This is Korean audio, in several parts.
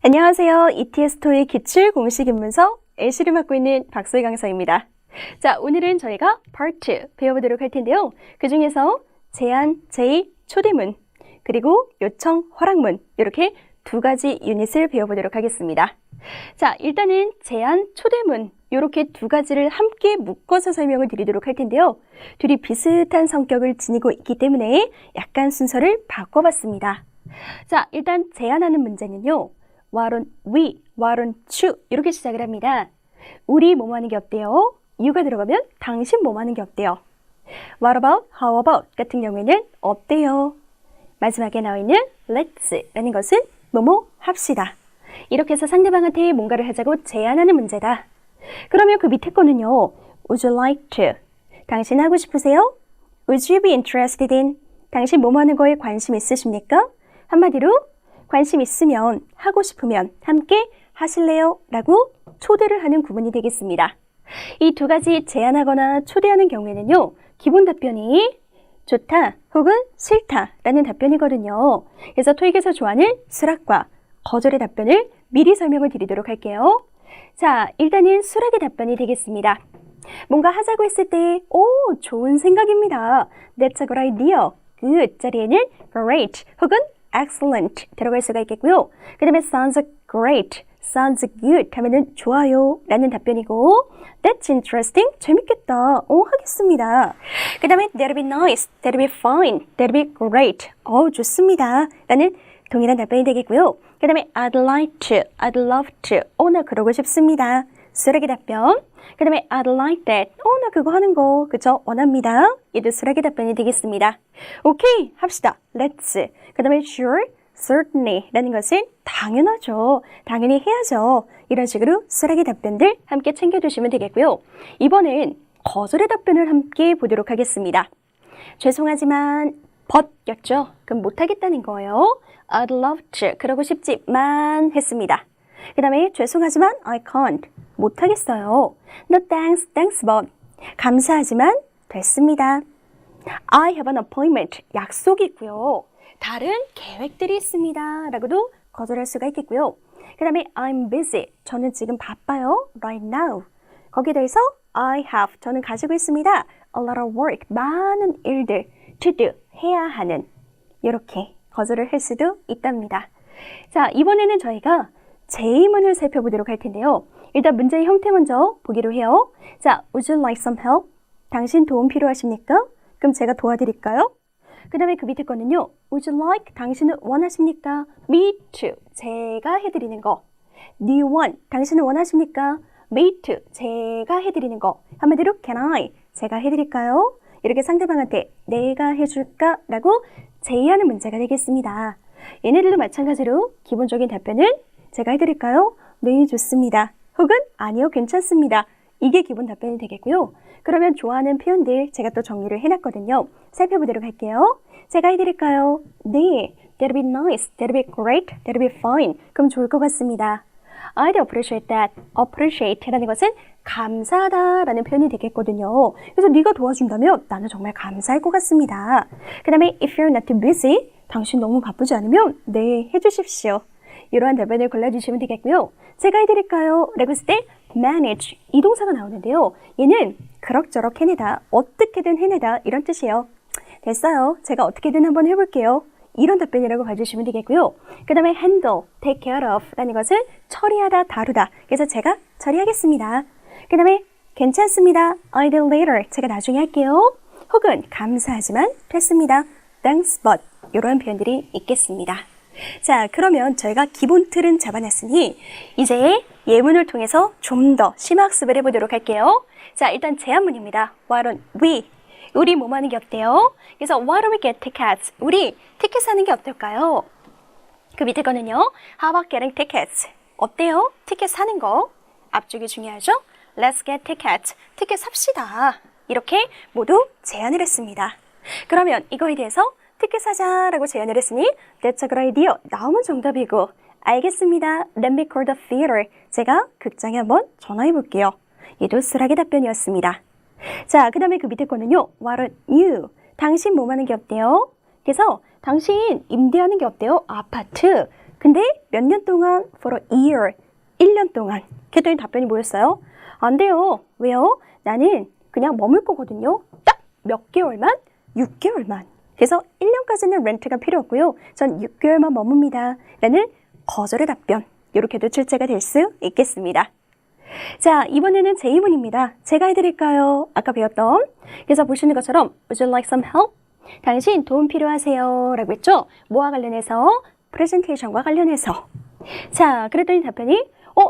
안녕하세요. ETS 토익 기출 공식 입문서 L씨를 맡고 있는 박소희 강사입니다. 자, 오늘은 저희가 Part 2 배워보도록 할 텐데요. 그 중에서 제안, 제의, 초대문, 그리고 요청, 허락문 이렇게 두 가지 유닛을 배워보도록 하겠습니다. 자, 일단은 제안, 초대문 이렇게 두 가지를 함께 묶어서 설명을 드리도록 할 텐데요. 둘이 비슷한 성격을 지니고 있기 때문에 약간 순서를 바꿔봤습니다. 자, 일단 제안하는 문제는요. Why don't we, why don't you 이렇게 시작을 합니다. 우리 뭐뭐 하는 게 어때요? you가 들어가면 당신 뭐뭐 하는 게 어때요? What about, how about 같은 경우에는 어때요? 마지막에 나와 있는 let's 라는 것은 뭐뭐 합시다. 이렇게 해서 상대방한테 뭔가를 하자고 제안하는 문제다. 그러면 그 밑에 거는요. Would you like to? 당신 하고 싶으세요? Would you be interested in? 당신 뭐뭐 하는 거에 관심 있으십니까? 한마디로 관심 있으면, 하고 싶으면 함께 하실래요? 라고 초대를 하는 구문이 되겠습니다. 이 두 가지 제안하거나 초대하는 경우에는요. 기본 답변이 좋다 혹은 싫다 라는 답변이거든요. 그래서 토익에서 좋아하는 수락과 거절의 답변을 미리 설명을 드리도록 할게요. 자, 일단은 수락의 답변이 되겠습니다. 뭔가 하자고 했을 때 좋은 생각입니다. That's a good idea. good 자리에는 great 혹은 excellent 들어갈 수가 있겠고요. 그 다음에 sounds great, sounds good 하면은 좋아요 라는 답변이고 that's interesting, 재밌겠다, 하겠습니다. 그 다음에 that'll be nice, that'll be fine, that'll be great, 좋습니다 라는 동일한 답변이 되겠고요. 그 다음에 I'd like to, I'd love to, 나 그러고 싶습니다. 수락의 답변. 그 다음에 I'd like that, 나 그거 하는 거 그쵸? 원합니다. 얘도 수락의 답변이 되겠습니다. 오케이, 합시다. Let's. 그 다음에 sure, certainly 라는 것은 당연하죠. 당연히 해야죠. 이런 식으로 수락의 답변들 함께 챙겨두시면 되겠고요. 이번엔 거절의 답변을 함께 보도록 하겠습니다. 죄송하지만 but 였죠? 그럼 못하겠다는 거예요. I'd love to, 그러고 싶지만 했습니다. 그 다음에 죄송하지만 I can't, 못하겠어요. No thanks, thanks but, 감사하지만 됐습니다. I have an appointment, 약속이 있고요. 다른 계획들이 있습니다 라고도 거절할 수가 있겠고요. 그 다음에 I'm busy, 저는 지금 바빠요. Right now. 거기에 대해서 I have, 저는 가지고 있습니다. A lot of work, 많은 일들, to do, 해야 하는, 이렇게 거절을 할 수도 있답니다. 자, 이번에는 저희가 제의문을 살펴보도록 할 텐데요. 일단 문제의 형태 먼저 보기로 해요. 자, would you like some help? 당신 도움 필요하십니까? 그럼 제가 도와드릴까요? 그 다음에 그 밑에 거는요. would you like? 당신은 원하십니까? me to, 제가 해드리는 거. do you want? 당신은 원하십니까? me to, 제가 해드리는 거. 한마디로 can I? 제가 해드릴까요? 이렇게 상대방한테 내가 해줄까? 라고 제의하는 문제가 되겠습니다. 얘네들도 마찬가지로 기본적인 답변은 제가 해드릴까요? 네, 좋습니다. 혹은 아니요, 괜찮습니다. 이게 기본 답변이 되겠고요. 그러면 좋아하는 표현들 제가 또 정리를 해놨거든요. 살펴보도록 할게요. 제가 해드릴까요? 네, that'll be nice, that'll be great, that'll be fine. 그럼 좋을 것 같습니다. I'd appreciate that. appreciate라는 것은 감사하다라는 표현이 되겠거든요. 그래서 네가 도와준다면 나는 정말 감사할 것 같습니다. 그 다음에 if you're not too busy, 당신 너무 바쁘지 않으면 네, 해주십시오. 이러한 답변을 골라주시면 되겠고요. 제가 해드릴까요? 라고 했을 때 manage, 이 동사가 나오는데요. 얘는 그럭저럭 해내다, 어떻게든 해내다 이런 뜻이에요. 됐어요. 제가 어떻게든 한번 해볼게요. 이런 답변이라고 봐주시면 되겠고요. 그 다음에 handle, take care of 라는 것은 처리하다, 다루다. 그래서 제가 처리하겠습니다. 그 다음에 괜찮습니다. I'll do later. 제가 나중에 할게요. 혹은 감사하지만 됐습니다. Thanks but 이런 표현들이 있겠습니다. 자, 그러면 저희가 기본 틀은 잡아놨으니 이제 예문을 통해서 좀 더 심화학습을 해보도록 할게요. 자, 일단 제안문입니다. Why don't we? 우리 뭐뭐 하는 게 어때요? 그래서 Why don't we get tickets? 우리 티켓 사는 게 어떨까요? 그 밑에 거는요. How about getting tickets? 어때요? 티켓 사는 거. 앞쪽이 중요하죠? Let's get tickets. 티켓 삽시다. 이렇게 모두 제안을 했습니다. 그러면 이거에 대해서 티켓 사자라고 제안을 했으니 That's a good idea. 나오면 정답이고 알겠습니다. Let me call the theater. 제가 극장에 한번 전화해 볼게요. 얘도 수락의 답변이었습니다. 자, 그 다음에 그 밑에 거는요. Why don't you? 당신 뭐 하는 게 어때요? 그래서 당신 임대하는 게 어때요? 아파트. 근데 몇 년 동안? For a year. 1년 동안. 그랬더니 답변이 뭐였어요? 안 돼요. 왜요? 나는 그냥 머물 거거든요. 딱 몇 개월만? 6개월만. 그래서 1년까지는 렌트가 필요 없고요. 전 6개월만 머뭅니다. 라는 거절의 답변. 이렇게도 출제가 될 수 있겠습니다. 자, 이번에는 제 의문입니다. 제가 해드릴까요? 아까 배웠던. 그래서 보시는 것처럼 Would you like some help? 당신 도움 필요하세요? 라고 했죠? 뭐와 관련해서? 프레젠테이션과 관련해서. 자, 그랬더니 답변이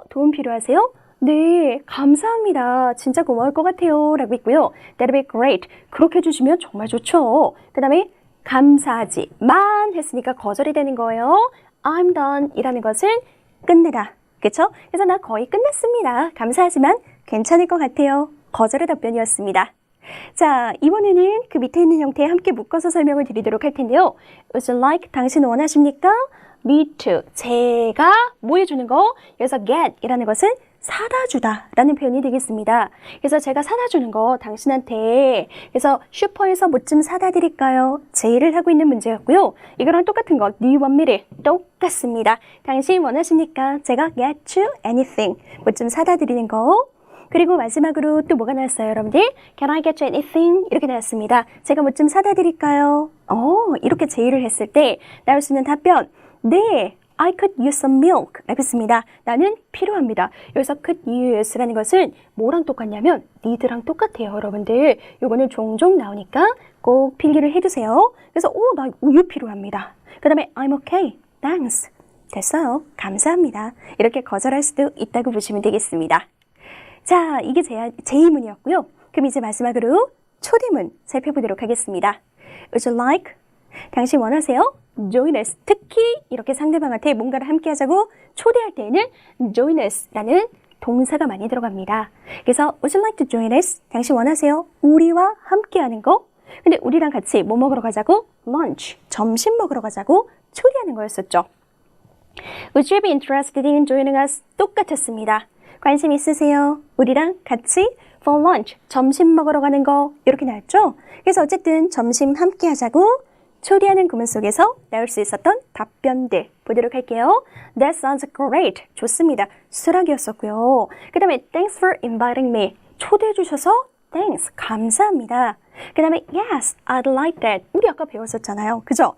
도움 필요하세요? 네, 감사합니다. 진짜 고마울 것 같아요. 라고 있고요. That'd be great. 그렇게 해주시면 정말 좋죠. 그 다음에 감사하지만 했으니까 거절이 되는 거예요. I'm done 이라는 것은 끝내다. 그쵸? 그래서 나 거의 끝났습니다. 감사하지만 괜찮을 것 같아요. 거절의 답변이었습니다. 자, 이번에는 그 밑에 있는 형태에 함께 묶어서 설명을 드리도록 할 텐데요. Would you like? 당신 원하십니까? Me too. 제가 뭐 해주는 거? 여기서 get 이라는 것은 사다 주다 라는 표현이 되겠습니다. 그래서 제가 사다 주는 거 당신한테 그래서 슈퍼에서 뭐 좀 사다 드릴까요? 제의를 하고 있는 문제였고요. 이거랑 똑같은 거 Do you want me to? 똑같습니다. 당신 원하십니까? 제가 get you anything 뭐 좀 사다 드리는 거. 그리고 마지막으로 또 뭐가 나왔어요, 여러분들? Can I get you anything? 이렇게 나왔습니다. 제가 뭐 좀 사다 드릴까요? 이렇게 제의를 했을 때 나올 수 있는 답변 네, I could use some milk 라고 했습니다. 나는 필요합니다. 여기서 could use라는 것은 뭐랑 똑같냐면 need랑 똑같아요, 여러분들. 요거는 종종 나오니까 꼭 필기를 해두세요. 그래서 나 우유 필요합니다. 그 다음에 I'm okay, thanks. 됐어요. 감사합니다. 이렇게 거절할 수도 있다고 보시면 되겠습니다. 자, 이게 제 의문이었고요. 그럼 이제 마지막으로 초대문 살펴보도록 하겠습니다. Would you like? 당신 원하세요? Join us. 특히 이렇게 상대방한테 뭔가를 함께 하자고 초대할 때에는 join us라는 동사가 많이 들어갑니다. 그래서 Would you like to join us? 당신 원하세요? 우리와 함께 하는 거? 근데 우리랑 같이 뭐 먹으러 가자고? lunch. 점심 먹으러 가자고 초대하는 거였었죠. Would you be interested in joining us? 똑같았습니다. 관심 있으세요? 우리랑 같이 for lunch. 점심 먹으러 가는 거 이렇게 나왔죠? 그래서 어쨌든 점심 함께 하자고 초대하는 구문 속에서 나올 수 있었던 답변들 보도록 할게요. That sounds great. 좋습니다. 수락이었었고요. 그 다음에 Thanks for inviting me. 초대해 주셔서 Thanks. 감사합니다. 그 다음에 Yes, I'd like that. 우리 아까 배웠었잖아요. 그죠?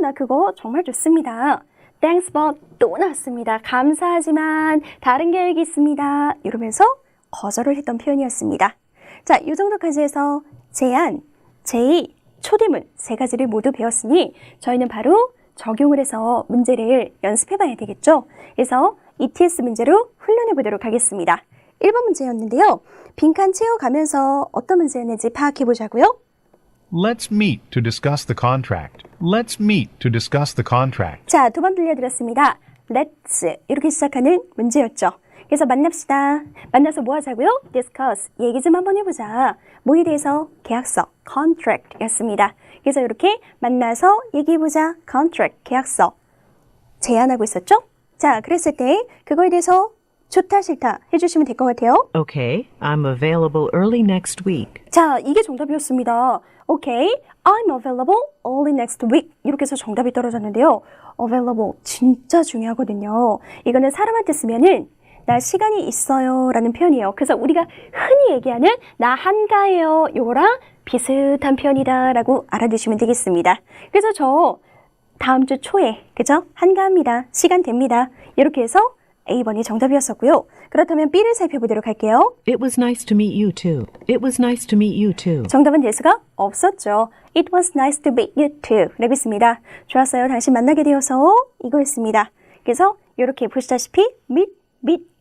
나 그거 정말 좋습니다. Thanks but 또 나왔습니다. 감사하지만 다른 계획이 있습니다. 이러면서 거절을 했던 표현이었습니다. 자, 이 정도까지 해서 제안, 제의, 초대문 세 가지를 모두 배웠으니 저희는 바로 적용을 해서 문제를 연습해 봐야 되겠죠. 그래서 ETS 문제로 훈련해 보도록 하겠습니다. 1번 문제였는데요. 빈칸 채워가면서 어떤 문제였는지 파악해 보자고요. Let's meet to discuss the contract. Let's meet to discuss the contract. 자, 두 번 들려드렸습니다. Let's 이렇게 시작하는 문제였죠. 그래서 만납시다. 만나서 뭐 하자고요? Discuss. 얘기 좀 한번 해보자. 뭐에 대해서? 계약서. Contract 였습니다. 그래서 이렇게 만나서 얘기해보자. Contract. 계약서. 제안하고 있었죠? 자, 그랬을 때 그거에 대해서 좋다 싫다 해주시면 될 것 같아요. Okay, I'm available early next week. 자, 이게 정답이었습니다. Okay, I'm available early next week. 이렇게 해서 정답이 떨어졌는데요. Available 진짜 중요하거든요. 이거는 사람한테 쓰면은 나 시간이 있어요 라는 표현이에요. 그래서 우리가 흔히 얘기하는 나 한가해요 요거랑 비슷한 표현이다 라고 알아두시면 되겠습니다. 그래서 저 다음 주 초에 그죠? 한가합니다. 시간 됩니다. 이렇게 해서 A번이 정답이었었고요. 그렇다면 B를 살펴보도록 할게요. It was nice to meet you too. It was nice to meet you too. 정답은 될 수가 없었죠. It was nice to meet you too 라고 있습니다. 좋았어요. 당신 만나게 되어서 이거였습니다. 그래서 이렇게 보시다시피 meet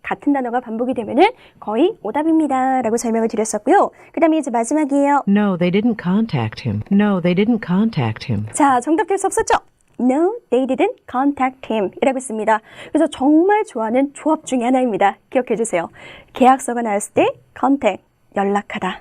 같은 단어가 반복이 되면은 거의 오답입니다 라고 설명을 드렸었고요. 그 다음에 이제 마지막이에요. No, they didn't contact him. No, they didn't contact him. 자, 정답 될 수 없었죠? No, they didn't contact him 이라고 있습니다. 그래서 정말 좋아하는 조합 중에 하나입니다. 기억해 주세요. 계약서가 나왔을 때 contact, 연락하다.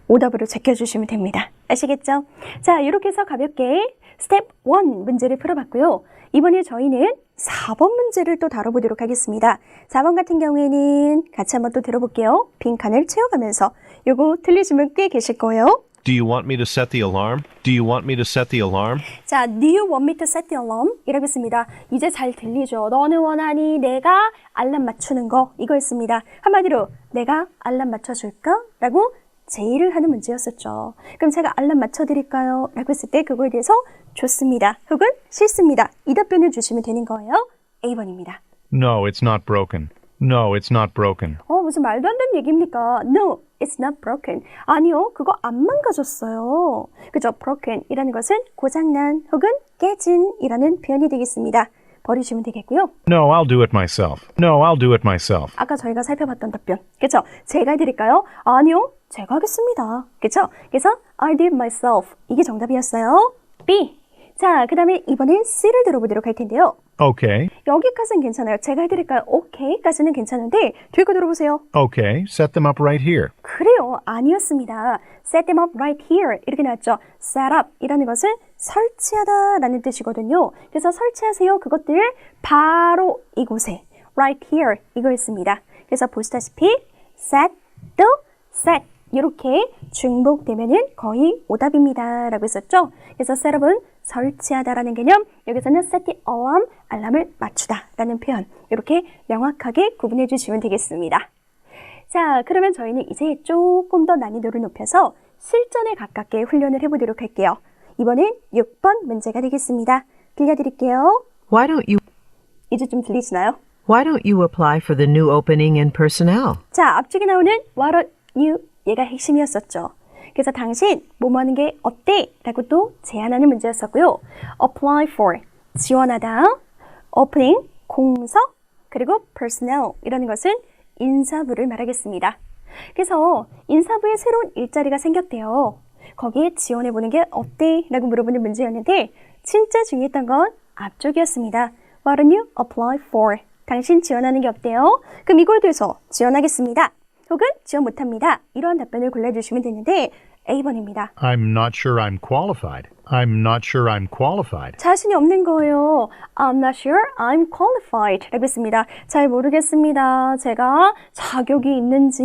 오답으로 제껴주시면 됩니다. 아시겠죠? 자, 이렇게 해서 가볍게 스텝 1 문제를 풀어봤고요. 이번에 저희는 4번 문제를 또 다뤄보도록 하겠습니다. 4번 같은 경우에는 같이 한번 또 들어볼게요. 빈칸을 채워가면서 요거 틀리시면 꽤 계실 거예요. Do you want me to set the alarm? Do you want me to set the alarm? 자, do you want me to set the alarm? 이라고 했습니다. 이제 잘 들리죠? 너는 원하니 내가 알람 맞추는 거 이거였습니다. 한마디로 내가 알람 맞춰줄까? 라고 제의를 하는 문제였었죠. 그럼 제가 알람 맞춰드릴까요? 라고 했을 때 그거에 대해서 좋습니다. 혹은 싫습니다. 이 답변을 주시면 되는 거예요. A번입니다. No, it's not broken. No, it's not broken. 무슨 말도 안 되는 얘기입니까? No, it's not broken. 아니요, 그거 안 망가졌어요. 그죠? broken 이라는 것은 고장난 혹은 깨진 이라는 표현이 되겠습니다. 버리시면 되겠고요. No, I'll do it myself. No, I'll do it myself. 아까 저희가 살펴봤던 답변. 그쵸? 제가 해드릴까요? 아니요, 제가 하겠습니다. 그쵸? 그래서 I'll do it myself. 이게 정답이었어요. B. 자, 그 다음에 이번엔 C를 들어보도록 할 텐데요. Okay, 여기까지는 괜찮아요. 제가 해드릴까요? 오케이까지는 괜찮은데 뒤에 거 들어보세요. okay, set them up right here. 그래요. 아니었습니다. Set them up right here 이렇게 나왔죠. Set up 이라는 것은 설치하다 라는 뜻이거든요. 그래서 설치하세요. 그것들 바로 이곳에 right here 이거였습니다. 그래서 보시다시피 set the set 이렇게 중복되면은 거의 오답입니다 라고 했었죠. 그래서 setup은 설치하다라는 개념, 여기서는 set the alarm, 알람을 맞추다 라는 표현 이렇게 명확하게 구분해 주시면 되겠습니다. 자, 그러면 저희는 이제 조금 더 난이도를 높여서 실전에 가깝게 훈련을 해보도록 할게요. 이번엔 6번 문제가 되겠습니다. 들려드릴게요. Why don't 이제 좀 들리시나요? you apply for the new opening in personnel? 자, 앞쪽에 나오는 Why don't you? 얘가 핵심이었었죠. 그래서 당신 뭐뭐 하는 게 어때? 라고 또 제안하는 문제였었고요. apply for, 지원하다, opening, 공석, 그리고 personnel 이라는 것은 인사부를 말하겠습니다. 그래서 인사부에 새로운 일자리가 생겼대요. 거기에 지원해보는 게 어때? 라고 물어보는 문제였는데 진짜 중요했던 건 앞쪽이었습니다. Why don't you apply for? 당신 지원하는 게 어때요? 그럼 이거에 대해서 지원하겠습니다. 혹은 지원 못합니다. 이러한 답변을 골라주시면 되는데 A번입니다. I'm not sure I'm qualified. I'm not sure I'm qualified. 자신이 없는 거예요. I'm not sure I'm qualified 라고 했습니다. 잘 모르겠습니다. 제가 자격이 있는지.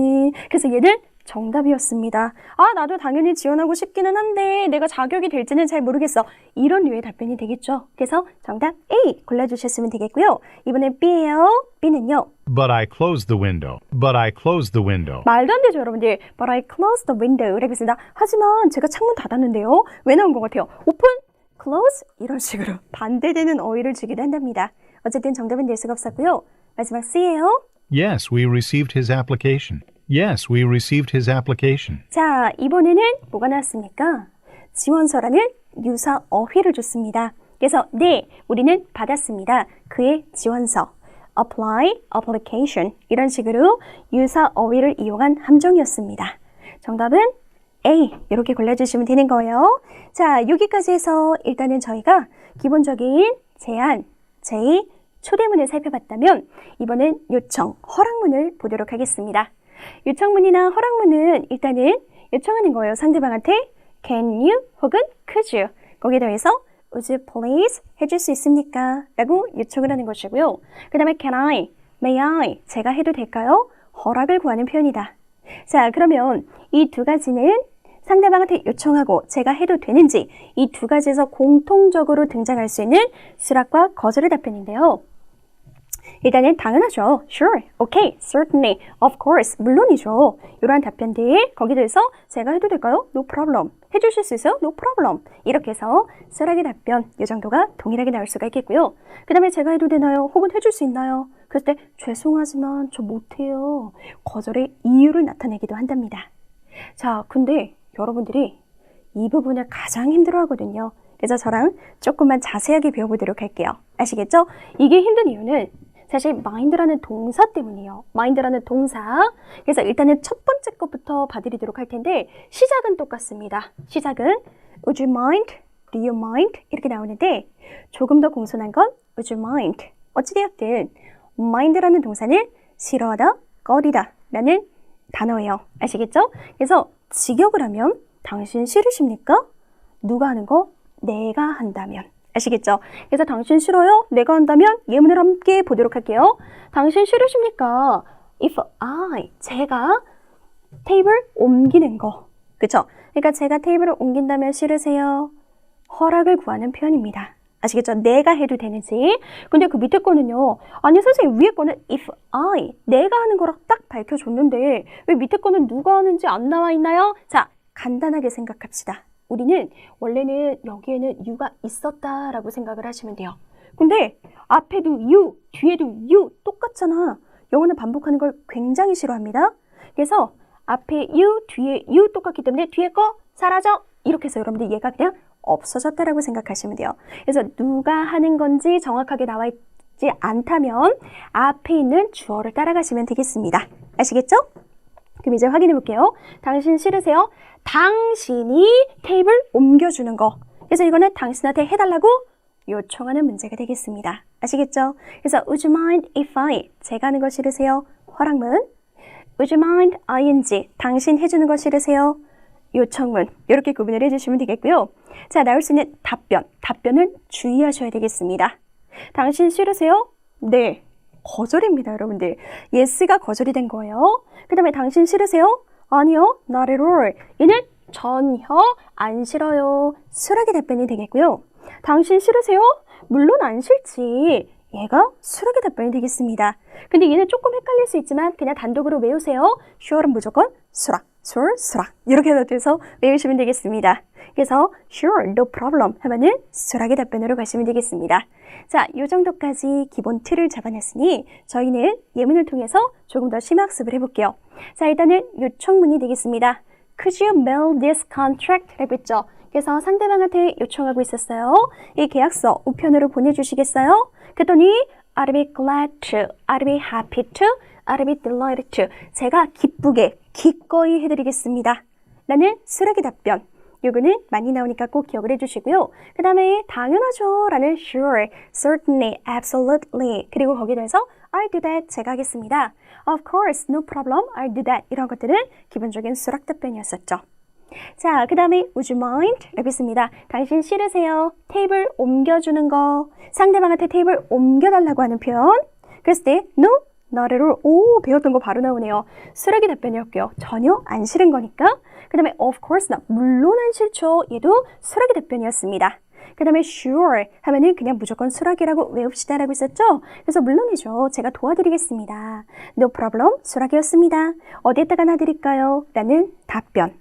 그래서 얘는 정답이었습니다. 아, 나도 당연히 지원하고 싶기는 한데 내가 자격이 될지는 잘 모르겠어. 이런 류의 답변이 되겠죠. 그래서 정답 A 골라주셨으면 되겠고요. 이번엔 B예요. B는요. But I closed the window. But I closed the window. 말도 안 되죠, 여러분들. But I closed the window 라고 했습니다. 하지만 제가 창문 닫았는데요. 왜 나온 것 같아요? 오픈, close 이런 식으로 반대되는 어휘를 주기도 한답니다. 어쨌든 정답은 낼 수가 없었고요. 마지막 C예요. Yes, we received his application. Yes, we received his application. 자, 이번에는 뭐가 나왔습니까? 지원서라는 유사 어휘를 줬습니다. 그래서 네, 우리는 받았습니다. 그의 지원서. apply, application 이런 식으로 유사 어휘를 이용한 함정이었습니다. 정답은 A 이렇게 골라주시면 되는 거예요. 자, 여기까지 해서 일단은 저희가 기본적인 제안, 제의, 초대문을 살펴봤다면 이번엔 요청, 허락문을 보도록 하겠습니다. 요청문이나 허락문은 일단은 요청하는 거예요. 상대방한테 can you 혹은 could you 거기에 더해서 would you please 해줄 수 있습니까? 라고 요청을 하는 것이고요. 그 다음에 can I, may I 제가 해도 될까요? 허락을 구하는 표현이다. 자, 그러면 이 두 가지는 상대방한테 요청하고 제가 해도 되는지 이 두 가지에서 공통적으로 등장할 수 있는 수락과 거절의 답변인데요. 일단은 당연하죠. Sure, okay, certainly, of course, 물론이죠. 이러한 답변들 거기에 대해서 제가 해도 될까요? No problem. 해주실 수 있어요? No problem. 이렇게 해서 수락의 답변 이 정도가 동일하게 나올 수가 있겠고요. 그 다음에 제가 해도 되나요? 혹은 해줄 수 있나요? 그럴 때 죄송하지만 저 못해요. 거절의 이유를 나타내기도 한답니다. 자, 근데 여러분들이 이 부분을 가장 힘들어하거든요. 그래서 저랑 조금만 자세하게 배워보도록 할게요. 아시겠죠? 이게 힘든 이유는 사실 mind라는 동사 때문이에요. mind라는 동사. 그래서 일단은 첫 번째 것부터 봐드리도록 할 텐데 시작은 똑같습니다. 시작은 would you mind, do you mind 이렇게 나오는데 조금 더 공손한 건 would you mind. 어찌되었든 mind라는 동사는 싫어하다, 꺼리다 라는 단어예요. 아시겠죠? 그래서 직역을 하면 당신 싫으십니까? 누가 하는 거? 내가 한다면. 아시겠죠? 그래서 당신 싫어요? 내가 한다면 예문을 함께 보도록 할게요. 당신 싫으십니까? If I, 제가 테이블 옮기는 거. 그쵸? 그러니까 제가 테이블을 옮긴다면 싫으세요? 허락을 구하는 표현입니다. 아시겠죠? 내가 해도 되는지. 근데 그 밑에 거는요. 아니 선생님 위에 거는 if I 내가 하는 거라 딱 밝혀줬는데 왜 밑에 거는 누가 하는지 안 나와 있나요? 자, 간단하게 생각합시다. 우리는 원래는 여기에는 you가 있었다라고 생각을 하시면 돼요. 근데 앞에도 you, 뒤에도 you 똑같잖아. 영어는 반복하는 걸 굉장히 싫어합니다. 그래서 앞에 you, 뒤에 you 똑같기 때문에 뒤에 거 사라져. 이렇게 해서 여러분들 얘가 그냥 없어졌다라고 생각하시면 돼요. 그래서 누가 하는 건지 정확하게 나와 있지 않다면 앞에 있는 주어를 따라가시면 되겠습니다. 아시겠죠? 그럼 이제 확인해 볼게요. 당신 싫으세요? 당신이 테이블 옮겨주는 거. 그래서 이거는 당신한테 해달라고 요청하는 문제가 되겠습니다. 아시겠죠? 그래서 Would you mind if I 제가 하는 거 싫으세요? 허락문. Would you mind ing 당신 해주는 거 싫으세요? 요청문. 이렇게 구분을 해주시면 되겠고요. 자, 나올 수 있는 답변. 답변은 주의하셔야 되겠습니다. 당신 싫으세요? 네. 거절입니다, 여러분들. yes가 거절이 된 거예요. 그 다음에 당신 싫으세요? 아니요. not at all. 얘는 전혀 안 싫어요. 수락의 답변이 되겠고요. 당신 싫으세요? 물론 안 싫지. 얘가 수락의 답변이 되겠습니다. 근데 얘는 조금 헷갈릴 수 있지만 그냥 단독으로 외우세요. sure은 무조건 수락, sure, 수락. 이렇게 해서 외우시면 되겠습니다. 그래서 sure, no problem 하면은 수락의 답변으로 가시면 되겠습니다. 자, 이 정도까지 기본 틀을 잡아냈으니 저희는 예문을 통해서 조금 더 심학습을 해볼게요. 자, 일단은 요청문이 되겠습니다. Could you mail this contract? 라고 했죠. 그래서 상대방한테 요청하고 있었어요. 이 계약서 우편으로 보내주시겠어요? 그랬더니 I'd be glad to, I'd be happy to, I'd be delighted to. 제가 기쁘게, 기꺼이 해드리겠습니다. 라는 수락의 답변. 요거는 많이 나오니까 꼭 기억을 해주시고요. 그 다음에 당연하죠 라는 sure, certainly, absolutely. 그리고 거기에 대해서 I'll do that. 제가 하겠습니다. Of course, no problem, I'll do that. 이런 것들은 기본적인 수락 답변이었었죠. 자, 그 다음에 would you mind? 라고 했습니다. 당신 싫으세요? 테이블 옮겨주는 거. 상대방한테 테이블 옮겨달라고 하는 표현. 그랬을 때 no, not at all. 오, 배웠던 거 바로 나오네요. 수락의 답변이었고요. 전혀 안 싫은 거니까. 그 다음에 of course not. 물론 안 싫죠. 얘도 수락의 답변이었습니다. 그 다음에 sure 하면은 그냥 무조건 수락이라고 외웁시다 라고 했었죠. 그래서 물론이죠. 제가 도와드리겠습니다. no problem. 수락이었습니다. 어디에다가 놔드릴까요? 라는 답변.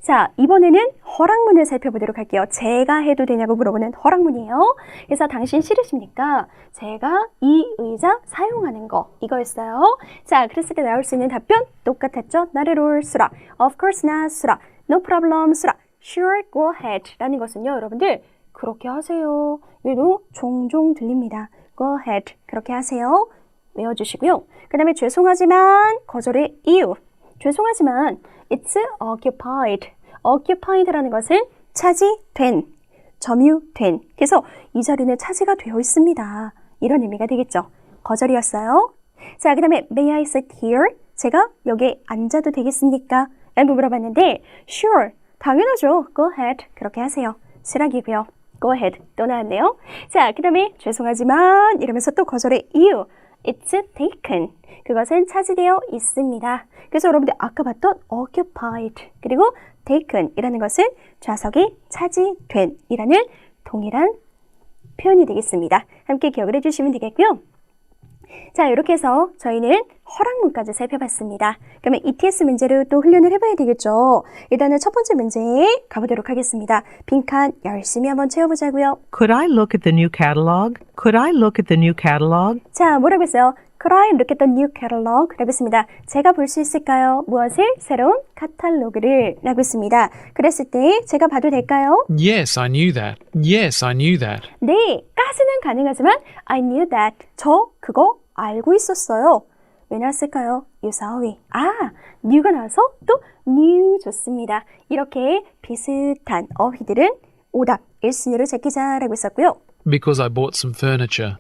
자, 이번에는 허락문을 살펴보도록 할게요. 제가 해도 되냐고 물어보는 허락문이에요. 그래서 당신 싫으십니까? 제가 이 의자 사용하는 거 이거였어요. 자, 그랬을 때 나올 수 있는 답변 똑같았죠? Not at all, 수락. Of course not, 수락. No problem, 수락. Sure, go ahead 라는 것은요, 여러분들 그렇게 하세요. 얘도 종종 들립니다. Go ahead 그렇게 하세요. 외워주시고요. 그 다음에 죄송하지만 거절의 이유. 죄송하지만 it's occupied. occupy라는 것은 차지된, 점유된. 그래서 이 자리는 차지가 되어 있습니다. 이런 의미가 되겠죠. 거절이었어요. 자, 그 다음에 may I sit here? 제가 여기에 앉아도 되겠습니까? 라고 물어봤는데 sure, 당연하죠. go ahead. 그렇게 하세요. 수락이고요. go ahead. 또 나왔네요. 자, 그 다음에 죄송하지만 이러면서 또 거절의 이유. It's taken. 그것은 차지되어 있습니다. 그래서 여러분들 아까 봤던 occupied 그리고 taken 이라는 것은 좌석이 차지된 이라는 동일한 표현이 되겠습니다. 함께 기억을 해주시면 되겠고요. 자, 이렇게 해서 저희는 허락문까지 살펴봤습니다. 그러면 ETS 문제로 또 훈련을 해봐야 되겠죠. 일단은 첫 번째 문제 가보도록 하겠습니다. 빈칸 열심히 한번 채워보자고요. Could I look at the new catalog? Could I look at the new catalog? 자, 뭐라고 했어요? Could I look at the new catalog? 라고 했습니다. 제가 볼 수 있을까요? 무엇을? 새로운 카탈로그를 라고 했습니다. 그랬을 때 제가 봐도 될까요? Yes, I knew that. Yes, I knew that. 네, 까지는 가능하지만 I knew that. 저 그거 알고 있었어요. 왜 나왔을까요? 유사어휘. 아, new가 나와서 또 new 좋습니다. 이렇게 비슷한 어휘들은 오답 1순위로 제끼자라고 했었고요. Because I bought some furniture.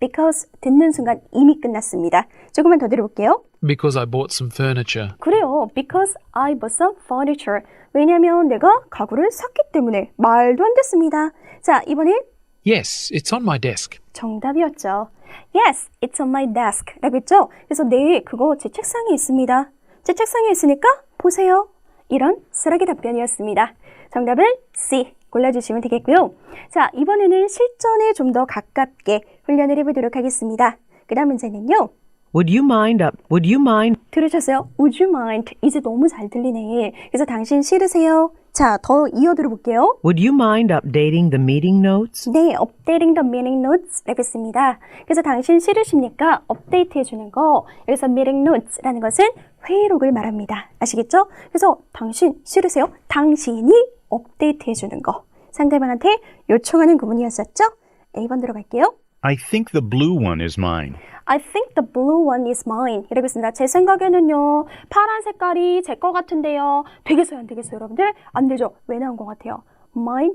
Because 듣는 순간 이미 끝났습니다. 조금만 더 들어볼게요. Because I bought some furniture. 그래요. Because I bought some furniture. 왜냐하면 내가 가구를 샀기 때문에 말도 안 됐습니다. 자, 이번엔 Yes, it's on my desk. 정답이었죠. Yes, it's on my desk. 라고 했죠. 그래서 네, 그거 제 책상에 있습니다. 제 책상에 있으니까 보세요. 이런 쓰라기 답변이었습니다. 정답은 C 골라주시면 되겠고요. 자, 이번에는 실전에 좀 더 가깝게 훈련을 해보도록 하겠습니다. 그 다음 문제는요. Would you mind? 들으셨어요? Would you mind? 이제 너무 잘 들리네. 그래서 당신 싫으세요? 자, 더 이어 들어볼게요. Would you mind updating the meeting notes? 네, updating the meeting notes라고 했습니다. 그래서 당신 싫으십니까? 업데이트 해주는 거. 여기서 meeting notes라는 것은 회의록을 말합니다. 아시겠죠? 그래서 당신 싫으세요? 당신이 업데이트 해주는 거. 상대방한테 요청하는 구문이었었죠? A번 들어갈게요. I think the blue one is mine. I think the blue one is mine. 이라고 했습니다. 제 생각에는요, 파란 색깔이 제 거 같은데요. 되겠어요, 안 되겠어요, 여러분들? 안 되죠. 왜 나온 것 같아요? Mine,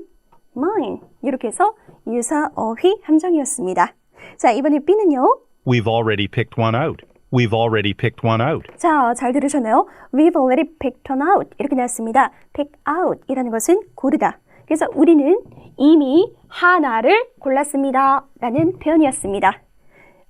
mine. 이렇게 해서 유사 어휘 함정이었습니다. 자, 이번에 B는요. We've already picked one out. We've already picked one out. 자, 잘 들으셨나요? We've already picked one out. 이렇게 나왔습니다. pick out 이라는 것은 고르다. 그래서 우리는 이미 하나를 골랐습니다. 라는 표현이었습니다.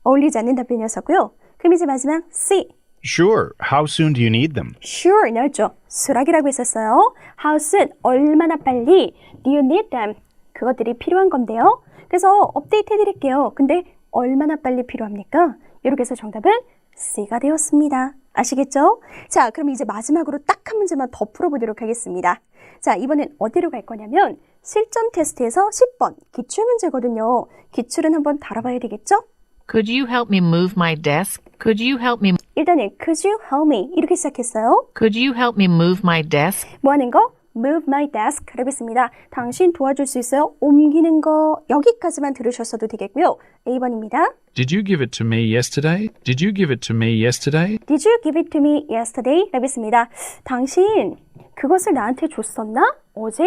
어울리지 않는 답변이었었고요. 그럼 이제 마지막 C. Sure. How soon do you need them? Sure 나왔죠. 수락이라고 했었어요. How soon? 얼마나 빨리? Do you need them? 그것들이 필요한 건데요. 그래서 업데이트 해드릴게요. 근데 얼마나 빨리 필요합니까? 이렇게 해서 정답은 C가 되었습니다. 아시겠죠? 자, 그럼 이제 마지막으로 딱 한 문제만 더 풀어보도록 하겠습니다. 자, 이번엔 어디로 갈 거냐면 실전 테스트에서 10번 기출문제거든요. 기출은 한번 다뤄봐야 되겠죠? Could you help me move my desk? Could you help me 일단은 Could you help me? 이렇게 시작했어요. Could you help me move my desk? 뭐 하는 거? Move my desk 라고 했습니다. 당신 도와줄 수 있어요? 옮기는 거 여기까지만 들으셨어도 되겠고요. A번입니다. Did you give it to me yesterday? Did you give it to me yesterday? Did you give it to me yesterday? 라고 했습니다. 당신 그것을 나한테 줬었나? 어제?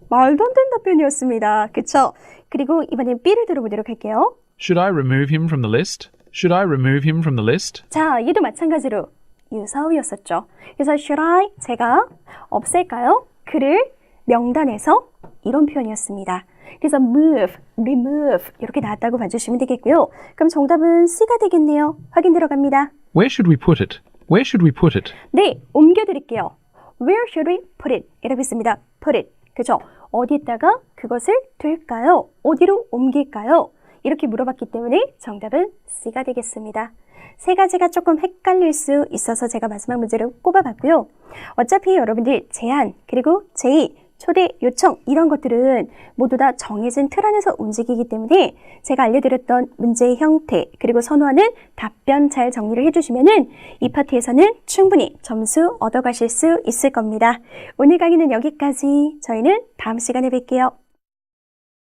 말도 안 되는 답변이었습니다. 그쵸? 그리고 이번엔 B를 들어보도록 할게요. Should I remove him from the list? Should I remove him from the list? 자, 얘도 마찬가지로 유사어였었죠. 그래서 should I? 제가 없앨까요? 그를 명단에서 이런 표현이었습니다. 그래서 move, remove 이렇게 나왔다고 봐주시면 되겠고요. 그럼 정답은 C가 되겠네요. 확인 들어갑니다. Where should we put it? Where should we put it? 네, 옮겨드릴게요. Where should we put it? 이라고 했습니다. put it. 그죠? 어디에다가 그것을 둘까요? 어디로 옮길까요? 이렇게 물어봤기 때문에 정답은 C가 되겠습니다. 세 가지가 조금 헷갈릴 수 있어서 제가 마지막 문제를 꼽아봤고요. 어차피 여러분들 제안, 그리고 제의, 초대, 요청 이런 것들은 모두 다 정해진 틀 안에서 움직이기 때문에 제가 알려드렸던 문제의 형태 그리고 선호하는 답변 잘 정리를 해주시면은 이 파트에서는 충분히 점수 얻어가실 수 있을 겁니다. 오늘 강의는 여기까지. 저희는 다음 시간에 뵐게요.